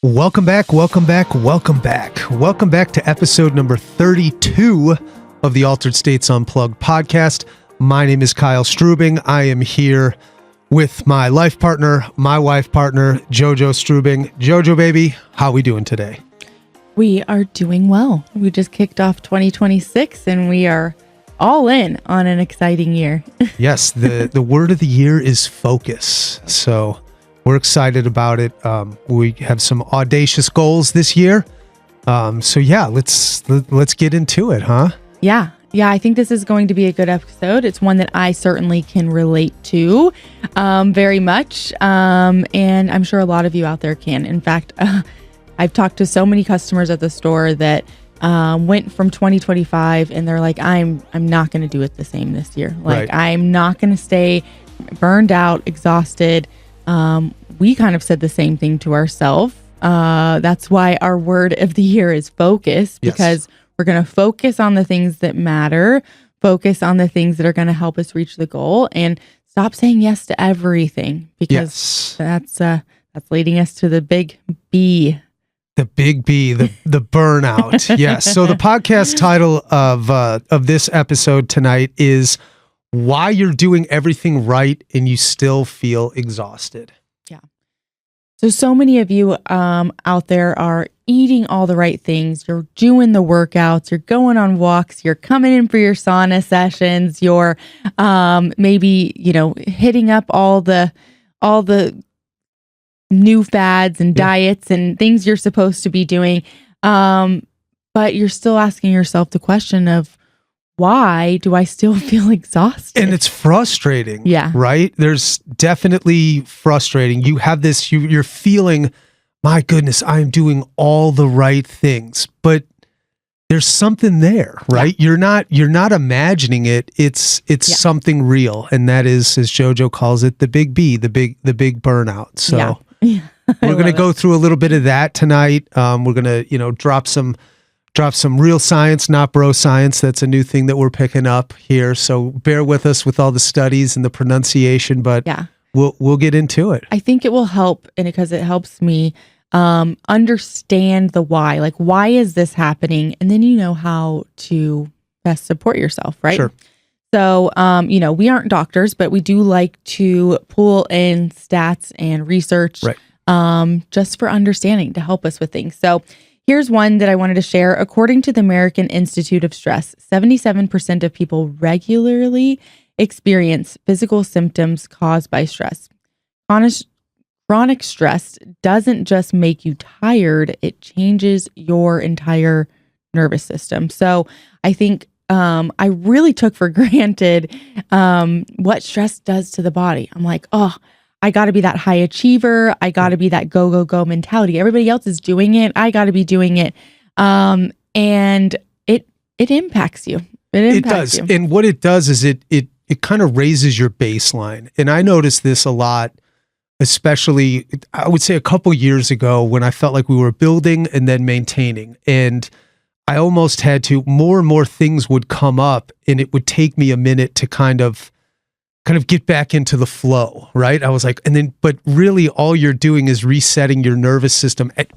Welcome back to episode number 32 of the Altered States Unplugged podcast. My name is Kyle Strubing. I am here with my life partner, my wife partner, Jojo Strubing. Jojo, baby, how we doing today? We are doing well. We just kicked off 2026 and we are all in on an exciting year. Yes, the word of the year is focus. So we're excited about it. We have some audacious goals this year. So yeah, let's get into it, huh? Yeah, I think this is going to be a good episode. It's one that I certainly can relate to very much. And I'm sure a lot of you out there can. In fact, I've talked to so many customers at the store that went from 2025 and they're like, I'm not going to do it the same this year. Like, right. I'm not going to stay burned out, exhausted. We kind of said the same thing to ourselves. That's why our word of the year is focus, because we're going to focus on the things that matter, focus on the things that are going to help us reach the goal, and stop saying yes to everything, because that's leading us to the big B. The big B, the burnout. Yes. So the podcast title of this episode tonight is Why You're Doing Everything Right and You Still Feel Exhausted. Yeah. So many of you out there are eating all the right things. You're doing the workouts. You're going on walks. You're coming in for your sauna sessions. You're maybe, hitting up all the new fads and diets and things you're supposed to be doing. But you're still asking yourself the question of, why do I still feel exhausted? And it's frustrating. Yeah. Right? There's definitely frustrating. You have this, you're feeling, my goodness, I'm doing all the right things, but there's something there, right? Yeah. You're not imagining it. It's something real. And that is, as Jojo calls it, the big B, the big burnout. So we're going to go through a little bit of that tonight. We're going to, drop some real science, not bro science. That's a new thing that we're picking up here. So bear with us with all the studies and the pronunciation, but we'll get into it. I think it will help, and because it helps me understand the why. Like, why is this happening? And then you know how to best support yourself, right? Sure. So, we aren't doctors, but we do like to pull in stats and research just for understanding, to help us with things. So here's one that I wanted to share. According to the American Institute of Stress, 77% of people regularly experience physical symptoms caused by stress. Chronic stress doesn't just make you tired, it changes your entire nervous system. So I think I really took for granted what stress does to the body. I'm like, I got to be that high achiever. I got to be that go mentality. Everybody else is doing it. I got to be doing it. And it impacts you. It does. And what it does is it kind of raises your baseline. And I noticed this a lot, especially, I would say a couple years ago, when I felt like we were building and then maintaining. And I almost had to, more and more things would come up, and it would take me a minute to kind of get back into the flow, right? I was like, but really all you're doing is resetting your nervous system at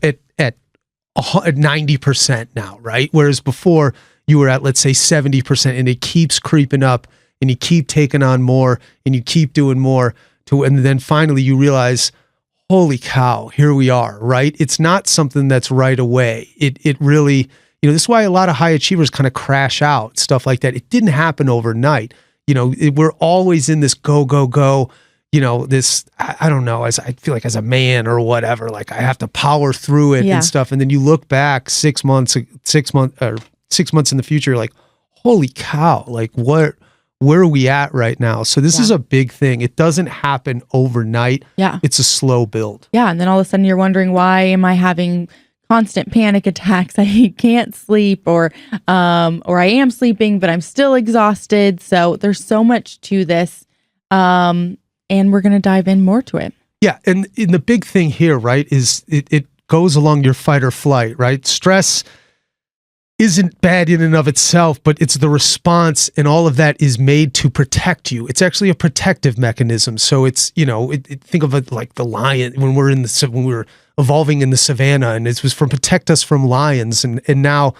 90% now, right? Whereas before you were at, let's say, 70%, and it keeps creeping up, and you keep taking on more, and you keep doing more, and then finally you realize, holy cow, here we are, right? It's not something that's right away. It really, this is why a lot of high achievers kind of crash out, stuff like that. It didn't happen overnight. We're always in this go, this, I don't know, I feel like as a man or whatever, like I have to power through it and stuff. And then you look back 6 months in the future, you're like, holy cow, like where are we at right now? So this is a big thing. It doesn't happen overnight. Yeah. It's a slow build. Yeah. And then all of a sudden you're wondering, why am I having constant panic attacks? I can't sleep, or I am sleeping, but I'm still exhausted. So there's so much to this. And we're going to dive in more to it. Yeah. And the big thing here, right, is it goes along your fight or flight, right? Stress isn't bad in and of itself, but it's the response, and all of that is made to protect you. It's actually a protective mechanism. So it's, think of it like the lion when we were evolving in the savannah, and it was from protect us from lions, and now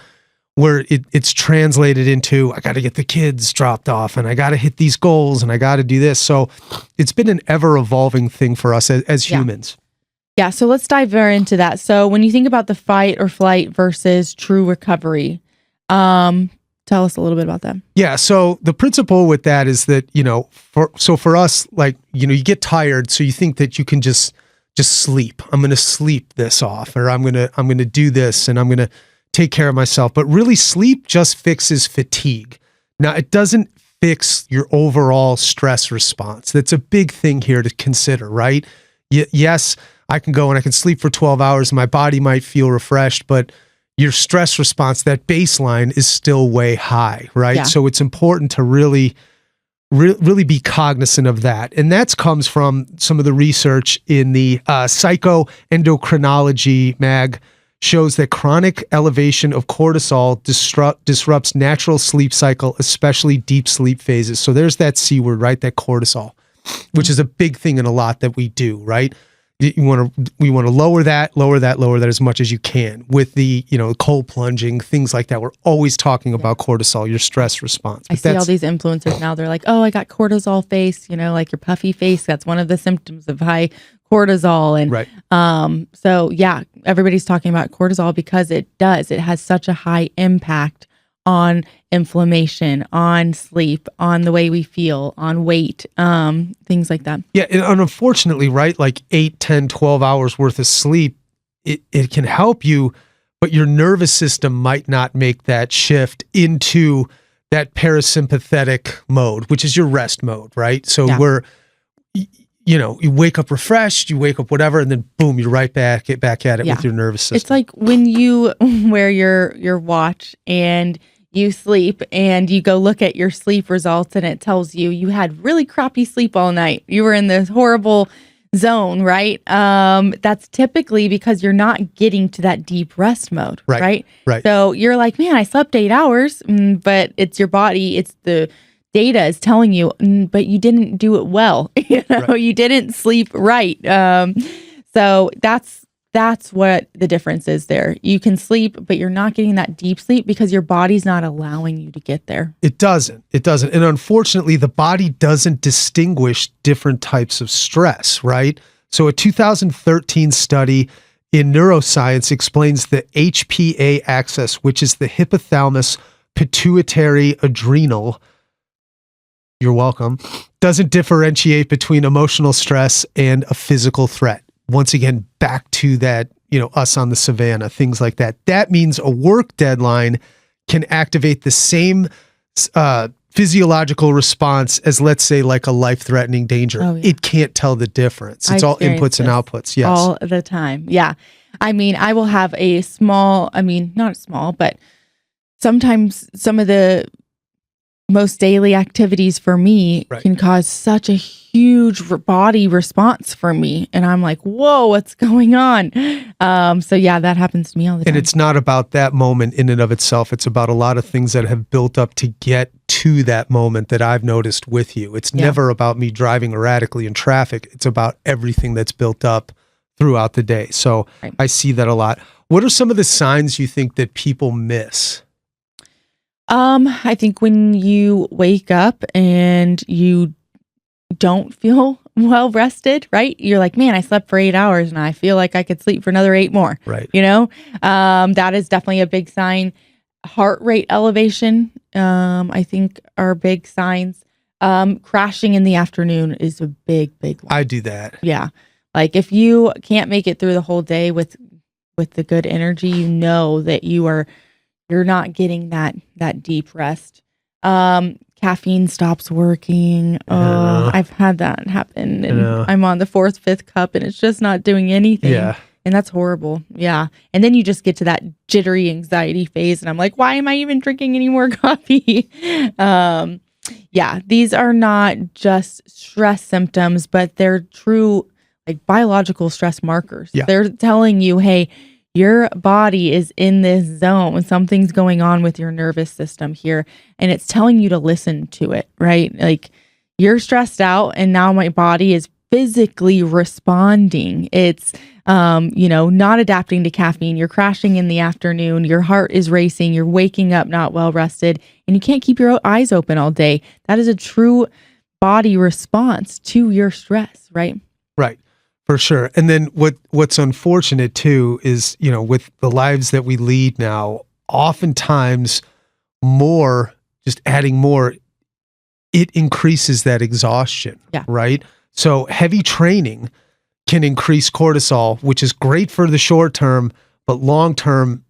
where it's translated into, I got to get the kids dropped off, and I got to hit these goals, and I got to do this. So it's been an ever evolving thing for us as humans. Yeah. So let's dive very into that. So when you think about the fight or flight versus true recovery, tell us a little bit about that. Yeah. So the principle with that is that, for us, like, you get tired. So you think that you can just sleep. I'm going to sleep this off, or I'm going to do this, and I'm going to take care of myself. But really, sleep just fixes fatigue. Now, it doesn't fix your overall stress response. That's a big thing here to consider, right? Yes, I can go and I can sleep for 12 hours and my body might feel refreshed, but your stress response, that baseline, is still way high, right? Yeah. So it's important to really be cognizant of that. And that comes from some of the research in the psychoendocrinology mag, shows that chronic elevation of cortisol disrupts natural sleep cycle, especially deep sleep phases. So there's that C word, right? That cortisol, which is a big thing in a lot that we do, right? We want to lower that as much as you can with the, cold plunging, things like that. We're always talking about cortisol, your stress response. I see all these influencers now. They're like, oh, I got cortisol face, like your puffy face. That's one of the symptoms of high cortisol. And right. So yeah, everybody's talking about cortisol because it has such a high impact on inflammation, on sleep, on the way we feel, on weight, things like that. Yeah. And unfortunately, right, like 8, 10, 12 hours worth of sleep, it can help you, but your nervous system might not make that shift into that parasympathetic mode, which is your rest mode, right? So you wake up refreshed, you wake up whatever, and then boom, you're right back at it with your nervous system. It's like when you wear your watch and you sleep and you go look at your sleep results and it tells you had really crappy sleep all night. You were in this horrible zone, right? That's typically because you're not getting to that deep rest mode, right? Right. So you're like, man, I slept 8 hours, but it's your body, it's the data is telling you, but you didn't do it well. You didn't sleep right. So that's what the difference is there. You can sleep, but you're not getting that deep sleep because your body's not allowing you to get there. It doesn't. And unfortunately, the body doesn't distinguish different types of stress, right? So a 2013 study in neuroscience explains the HPA axis, which is the hypothalamus pituitary adrenal. You're welcome. Doesn't differentiate between emotional stress and a physical threat. Once again, back to that, us on the savannah, things like that. That means a work deadline can activate the same physiological response as, let's say, like a life-threatening danger. Oh, yeah. It can't tell the difference. It's all inputs and outputs. Yes. All the time. Yeah. I mean, I will have not small, but sometimes some of the most daily activities for me can cause such a huge body response for me. And I'm like, whoa, what's going on? So yeah, that happens to me all the time. And it's not about that moment in and of itself. It's about a lot of things that have built up to get to that moment that I've noticed with you. It's never about me driving erratically in traffic. It's about everything that's built up throughout the day. So I see that a lot. What are some of the signs you think that people miss? I think when you wake up and you don't feel well rested, right? You're like, man, I slept for 8 hours and I feel like I could sleep for another 8 more. Right. That is definitely a big sign. Heart rate elevation, I think are big signs. Crashing in the afternoon is a big one. I do that. Yeah. Like if you can't make it through the whole day with the good energy, that you're not getting that deep rest. Caffeine stops working. I've had that happen. And I'm on the 4th, 5th cup and it's just not doing anything. Yeah. And that's horrible. Yeah. And then you just get to that jittery anxiety phase. And I'm like, why am I even drinking any more coffee? These are not just stress symptoms, but they're true like biological stress markers. Yeah. They're telling you, hey, your body is in this zone. Something's going on with your nervous system here. And it's telling you to listen to it, right? Like you're stressed out and now my body is physically responding. It's not adapting to caffeine. You're crashing in the afternoon. Your heart is racing. You're waking up not well rested, and you can't keep your eyes open all day. That is a true body response to your stress, right? Right. For sure. And then what's unfortunate too is, with the lives that we lead now, oftentimes just adding more, it increases that exhaustion. Yeah. Right. So heavy training can increase cortisol, which is great for the short term, but long term,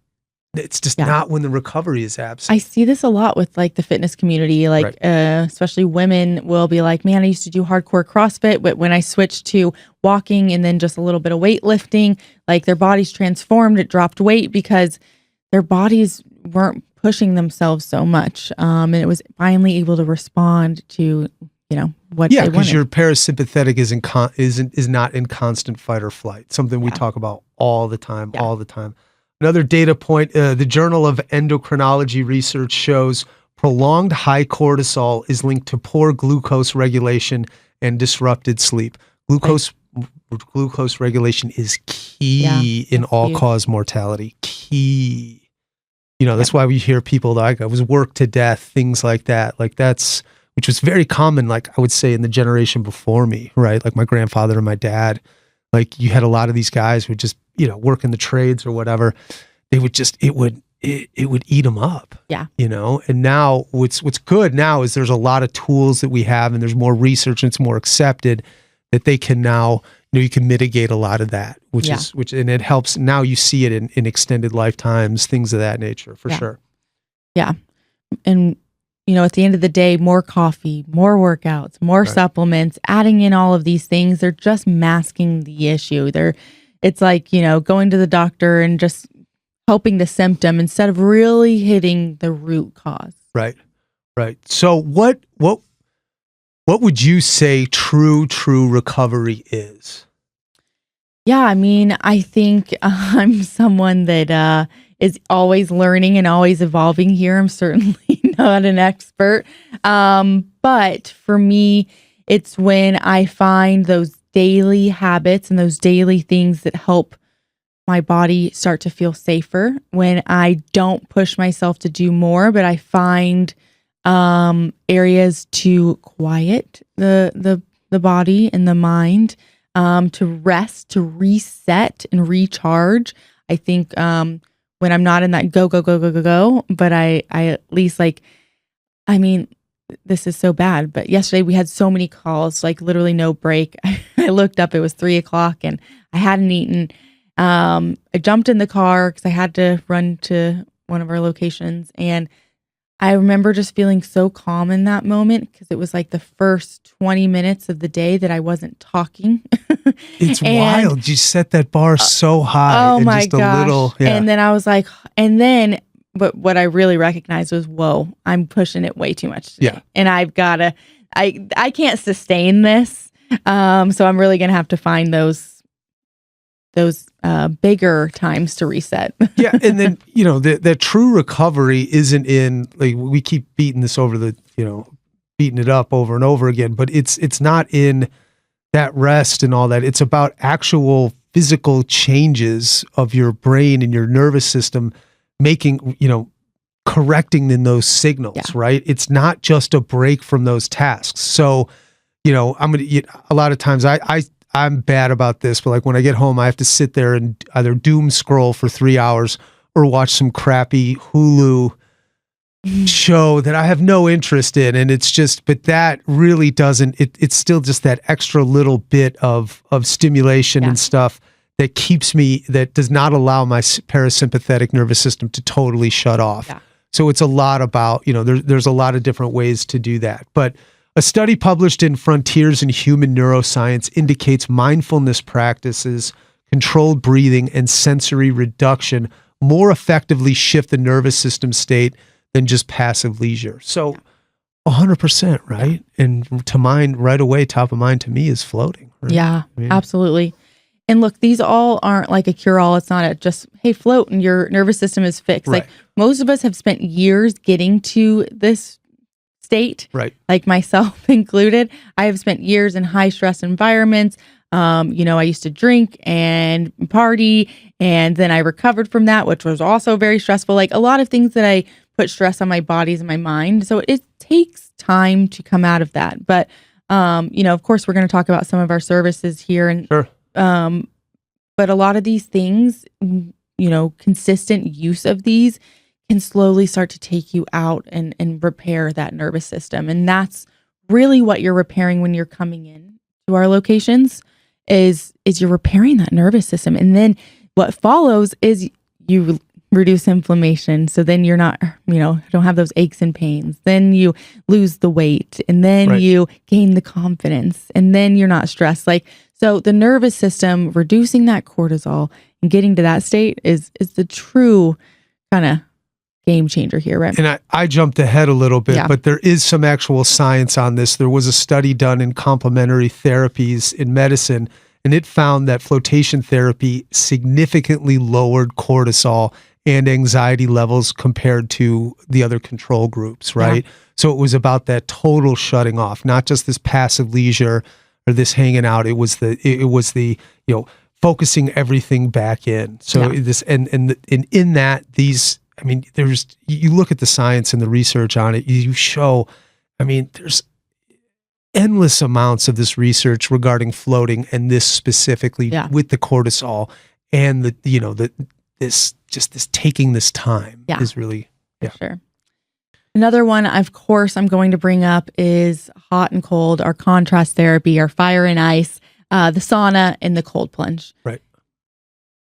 it's just not when the recovery is absent. I see this a lot with like the fitness community, like especially women will be like, man, I used to do hardcore CrossFit, but when I switched to walking and then just a little bit of weightlifting, like their bodies transformed, it dropped weight because their bodies weren't pushing themselves so much. And it was finally able to respond to, what they wanted. Because your parasympathetic is not in constant fight or flight, something we talk about all the time. Another data point, the Journal of Endocrinology research shows prolonged high cortisol is linked to poor glucose regulation and disrupted sleep. Glucose regulation is key in all-cause mortality. Key. That's why we hear people like, I was worked to death, things like that. Like which was very common, like I would say in the generation before me, right? Like my grandfather and my dad. Like you had a lot of these guys who would just, work in the trades or whatever. They would just, it would eat them up. Yeah. And now what's good now is there's a lot of tools that we have and there's more research and it's more accepted that they can now, you can mitigate a lot of that, and it helps. Now you see it in extended lifetimes, things of that nature for sure. Yeah. And at the end of the day, more coffee, more workouts, more supplements, adding in all of these things, they're just masking the issue. It's like, going to the doctor and just helping the symptom instead of really hitting the root cause. Right. So what would you say true recovery is? Yeah, I think I'm someone that is always learning and always evolving here. I'm certainly not an expert. But for me, it's when I find those daily habits and those daily things that help my body start to feel safer, when I don't push myself to do more, but I find areas to quiet the body and the mind, to rest, to reset and recharge. I think when I'm not in that go, but I at least this is so bad, but yesterday we had so many calls, like literally no break. I looked up, it was 3:00 and I hadn't eaten. I jumped in the car because I had to run to one of our locations. And I remember just feeling so calm in that moment because it was like the first 20 minutes of the day that I wasn't talking. It's wild. You set that bar so high. Oh my gosh. And then I was like, but what I really recognized was, whoa, I'm pushing it way too much today. Yeah. And I can't sustain this. So I'm really going to have to find those bigger times to reset. Yeah. And then, the true recovery isn't in, like, we keep beating this beating it up over and over again, but it's not in that rest and all that. It's about actual physical changes of your brain and your nervous system making, correcting in those signals, right? It's not just a break from those tasks. So, a lot of times I'm bad about this, but like when I get home, I have to sit there and either doom scroll for 3 hours or watch some crappy Hulu show that I have no interest in. And it's just, but that really doesn't, it's still just that extra little bit of stimulation and stuff that keeps me, that does not allow my parasympathetic nervous system to totally shut off. Yeah. So it's a lot about, there's a lot of different ways to do that. But a study published in Frontiers in Human Neuroscience indicates mindfulness practices, controlled breathing, and sensory reduction more effectively shift the nervous system state than just passive leisure. So 100%, right? And to mind right away, top of mind to me is floating. Right? Yeah, absolutely. And look, these all aren't like a cure-all. It's not just, hey, float and your nervous system is fixed. Right. Like most of us have spent years getting to this state, right? Like myself included. I have spent years in high stress environments, I used to drink and party, and then I recovered from that, which was also very stressful. Like a lot of things that I put stress on my bodies and my mind. So it takes time to come out of that. But, of course, we're going to talk about some of our services here. And, sure. But a lot of these things, consistent use of these can slowly start to take you out and repair that nervous system. And that's really what you're repairing when you're coming in to our locations is you're repairing that nervous system. And then what follows is you reduce inflammation. So then you're not, don't have those aches and pains. Then you lose the weight, and then you gain the confidence, and then you're not stressed. So the nervous system, reducing that cortisol and getting to that state is the true kind of game changer here, right? And I jumped ahead a little bit, but there is some actual science on this. There was a study done in complementary therapies in medicine, and it found that flotation therapy significantly lowered cortisol and anxiety levels compared to the other control groups, right? Yeah. So it was about that total shutting off, not just this passive leisure or this hanging out. It was the focusing everything back in. So this and in that these. I mean, you look at the science and the research on it, you show, there's endless amounts of this research regarding floating, and this specifically with the cortisol and this taking this time is really, For sure. Another one, of course, I'm going to bring up is hot and cold, our contrast therapy, our fire and ice, the sauna, and the cold plunge. Right.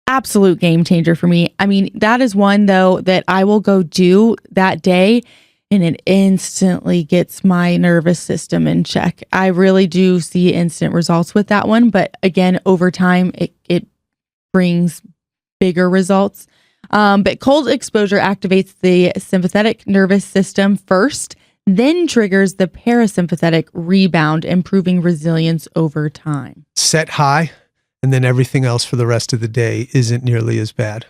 Absolute game changer for me. That is one though that I will go do that day, and it instantly gets my nervous system in check. I really do see instant results with that one, but again, over time, it brings bigger results. But cold exposure activates the sympathetic nervous system first, then triggers the parasympathetic rebound, improving resilience over time. Set high. And then everything else for the rest of the day isn't nearly as bad.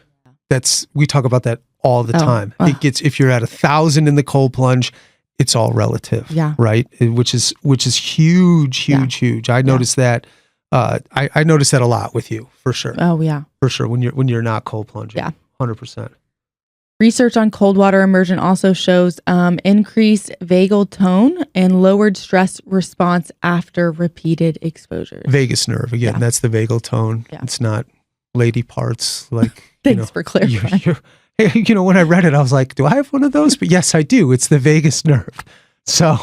We talk about that all the time. It gets, if you're at 1,000 in the cold plunge, it's all relative, right? Which is huge. I noticed that. I noticed that a lot with you, for sure. Oh yeah, for sure. When you're not cold plunging, 100%. Research on cold water immersion also shows increased vagal tone and lowered stress response after repeated exposures. Vagus nerve, again, that's the vagal tone. Yeah. It's not lady parts. Thanks for clarifying. When I read it, I was like, do I have one of those? But yes, I do. It's the vagus nerve. So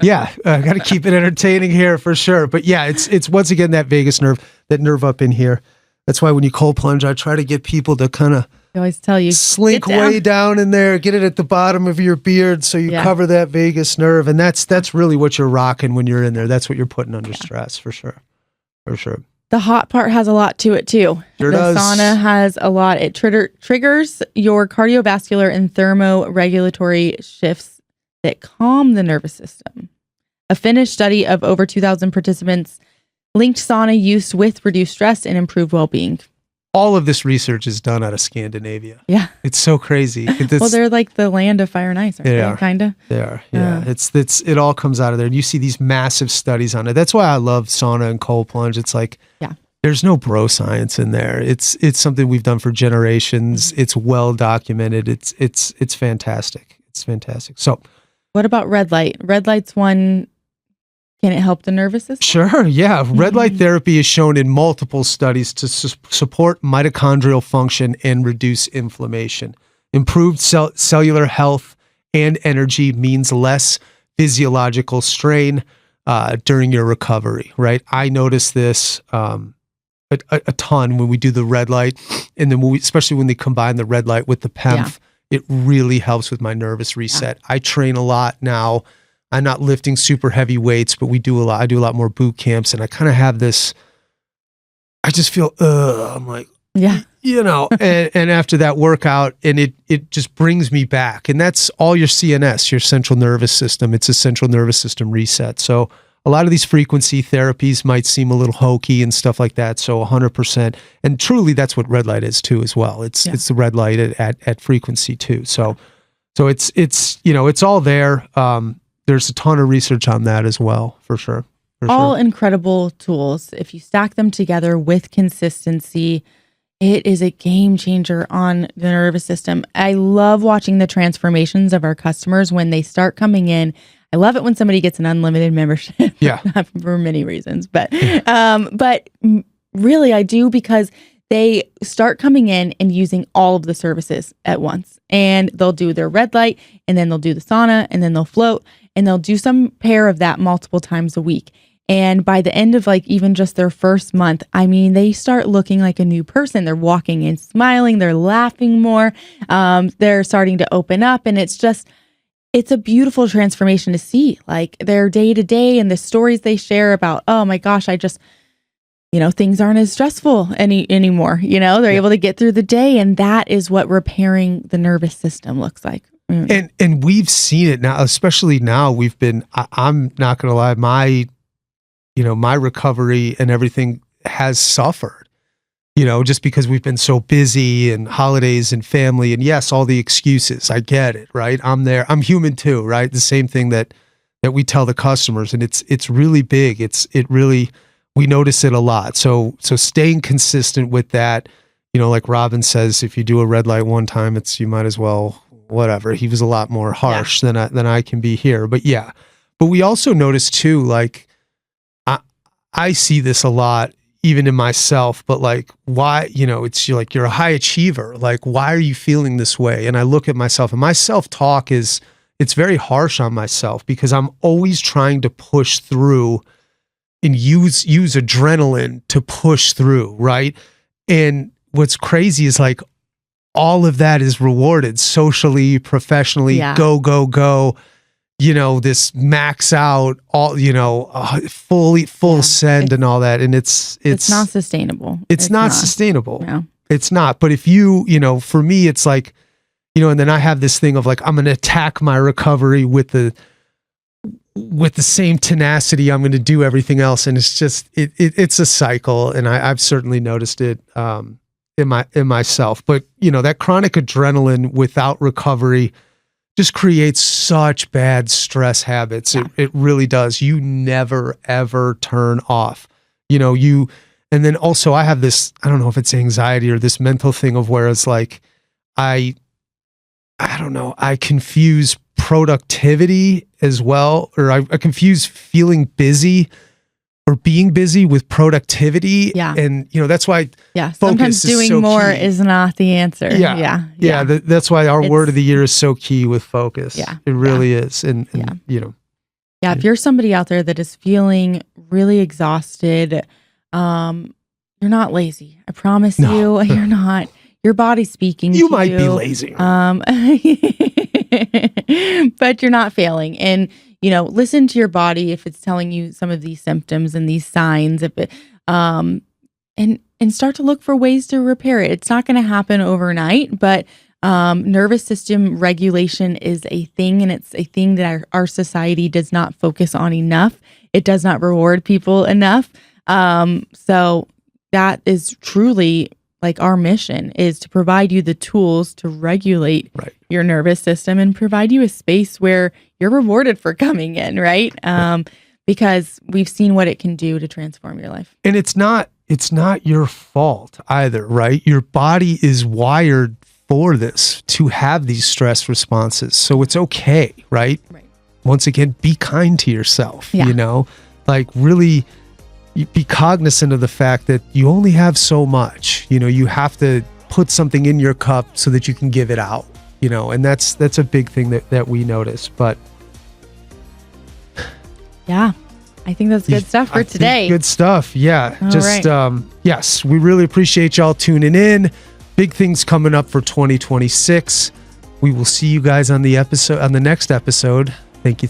I got to keep it entertaining here for sure. But yeah, it's once again that vagus nerve, that nerve up in here. That's why when you cold plunge, I try to get people to kind of I always tell you, slink way down in there, get it at the bottom of your beard so you cover that vagus nerve. And that's really what you're rocking when you're in there. That's what you're putting under stress, for sure. For sure. The hot part has a lot to it too. Sure the does. Sauna has a lot. It triggers your cardiovascular and thermoregulatory shifts that calm the nervous system. A Finnish study of over 2,000 participants linked sauna use with reduced stress and improved well-being. All of this research is done out of Scandinavia. Yeah. It's so crazy. Well, they're like the land of fire and ice, aren't they? Kind of. They are. Yeah. It all comes out of there. And you see these massive studies on it. That's why I love sauna and cold plunge. It's like, there's no bro science in there. It's something we've done for generations. It's well documented. It's fantastic. It's fantastic. So what about red light? Red light's one. Can it help the nervous system? Sure, yeah. Red light therapy is shown in multiple studies to support mitochondrial function and reduce inflammation. Improved cellular health and energy means less physiological strain during your recovery, right? I notice this a ton when we do the red light, and then especially when they combine the red light with the PEMF, it really helps with my nervous reset. I train a lot now. I'm not lifting super heavy weights, but I do a lot more boot camps, and I kind of have this, I just feel, I'm like, and after that workout, and it just brings me back. And that's all your CNS, your central nervous system. It's a central nervous system reset. So a lot of these frequency therapies might seem a little hokey and stuff like that. So 100%. And truly that's what red light is too, as well. It's the red light at frequency too. So it's all there. There's a ton of research on that as well, for sure. all incredible tools. If you stack them together with consistency, it is a game changer on the nervous system. I love watching the transformations of our customers when they start coming in. I love it when somebody gets an unlimited membership. Yeah. For many reasons, but really I do, because they start coming in and using all of the services at once, and they'll do their red light, and then they'll do the sauna, and then they'll float, and they'll do some pair of that multiple times a week. And by the end of like even just their first month, I mean, they start looking like a new person. They're walking in smiling, they're laughing more, they're starting to open up, and it's a beautiful transformation to see, like their day to day and the stories they share about, oh my gosh, things aren't as stressful anymore. They're able to get through the day, and that is what repairing the nervous system looks like. And we've seen it now, especially now. I'm not going to lie, my recovery and everything has suffered, just because we've been so busy and holidays and family, and yes, all the excuses. I get it, right? I'm there. I'm human too, right? The same thing that we tell the customers, and it's really big. We notice it a lot. So staying consistent with that, like Robin says, if you do a red light one time, you might as well, whatever. He was a lot more harsh than I can be here. But yeah, but we also notice too, like I see this a lot, even in myself, but like, why, it's like, you're a high achiever. Like, why are you feeling this way? And I look at myself, and my self-talk it's very harsh on myself, because I'm always trying to push through and use adrenaline to push through, right? And what's crazy is like all of that is rewarded socially, professionally, go, this max out, all, full send and all that. And it's not sustainable. It's not sustainable. No. It's not. But if for me, it's like, and then I have this thing of like, I'm going to attack my recovery with the same tenacity I'm going to do everything else. And it's just, it's a cycle. And I've certainly noticed it in myself. But, that chronic adrenaline without recovery just creates such bad stress habits. Yeah. It really does. You never, ever turn off, and then also I have this, I don't know if it's anxiety or this mental thing of where it's like, I don't know, I confuse productivity as well, or I confuse feeling busy or being busy with productivity. Yeah. And, that's why sometimes doing so more key. is not the answer. Yeah. That's why our word of the year is so key with focus. Yeah. It really is. And if you're somebody out there that is feeling really exhausted, you're not lazy. I promise you, you're not. Your body's speaking to you. You might be lazy. But you're not failing. And, listen to your body if it's telling you some of these symptoms and these signs, and start to look for ways to repair it. It's not going to happen overnight, but nervous system regulation is a thing, and it's a thing that our society does not focus on enough. It does not reward people enough. So that is truly like our mission, is to provide you the tools to regulate your nervous system and provide you a space where you're rewarded for coming in, right? Because we've seen what it can do to transform your life. And it's not your fault either, right? Your body is wired for this, to have these stress responses. So it's okay, right? Once again, be kind to yourself, like really be cognizant of the fact that you only have so much. You have to put something in your cup so that you can give it out, and that's a big thing that we notice. But yeah, I think that's good stuff for today. Good stuff. Yeah. All right. Yes, we really appreciate y'all tuning in. Big things coming up for 2026. We will see you guys on the next episode. Thank you.